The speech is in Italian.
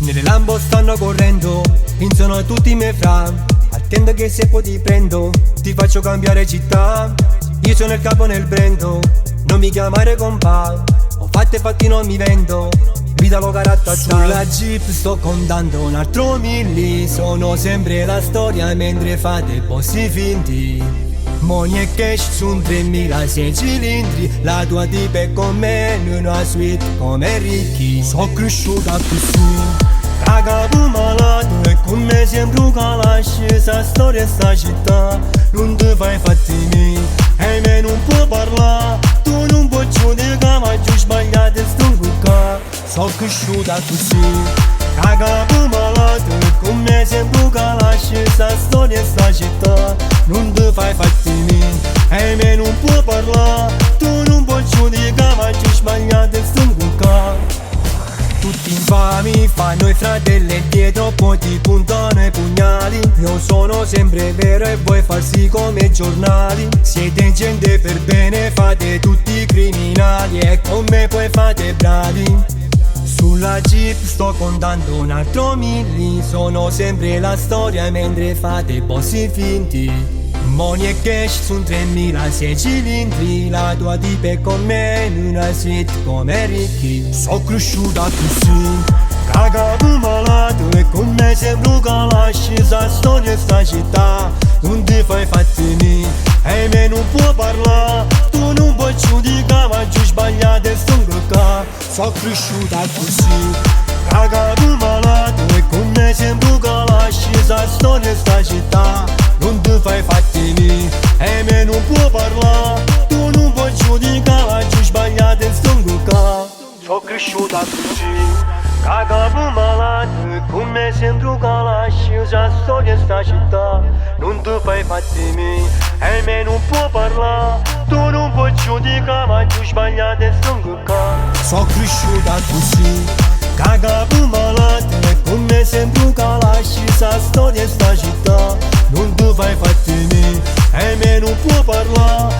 Nelle Lambo stanno correndo, insono tutti i miei fra. Attendo che se poi ti prendo, ti faccio cambiare città. Io sono il capo nel brendo, non mi chiamare compà. Ho fatto e fatti non mi vendo, vita lo caratta. Sulla Jeep sto contando un altro milli. Sono sempre la storia mentre fate posti finti. Money e cash su 3006 cilindri. La tua tipa è con me in una suite come Ricky. Sono cresciuta così, capo malato e con me sembro calasci. Sa storia e sta città non ti fai fatti miei. E me non può parlare, tu non puoi giudicare, ma giù sbagliate stungo qua. Sono cresciuta così, capo malato e con me sembro calasci. Sa storia e sta città non ti fai fatti miei. E me non può parlare, tu non puoi giudicare, ma giù sbagliate stungo qua. Tutti infami fanno i fratelli e dietro poi ti puntano i pugnali. Io sono sempre vero e voi falsi come i giornali. Siete gente per bene, fate tutti criminali e con me poi fate bravi. Sulla Jeep sto contando un altro milli. Sono sempre la storia mentre fate bossi finti. Money e cash su 3006 cilindri. La tua tipa è con me in una suite come Ricky. Sono cresciuta così, capo malato e con me sembro calasci. Sa storia e sta città non ti fai fatti miei. E me non può parlare, tu non puoi giudicare, ma giù sbagliate stungo qua. Sono cresciuta così, capo malato e con me sembro calasci. Sa storia e sta città non ti fai fatti miei. E me non può parlare, tu non puoi giudicare, ma giù sbagliate stungo qua. Sono cresciuta così, capo malato e con me sembro calasci. Sa storia e sta città non ti fai fatti miei. E me non può parlare, tu non puoi giudicare, ma giù sbagliate stungo qua. Sono cresciuta così, capo malato e con me sembro calasci. Sa storia e sta città non ti fai fatti miei. E me non può parlare,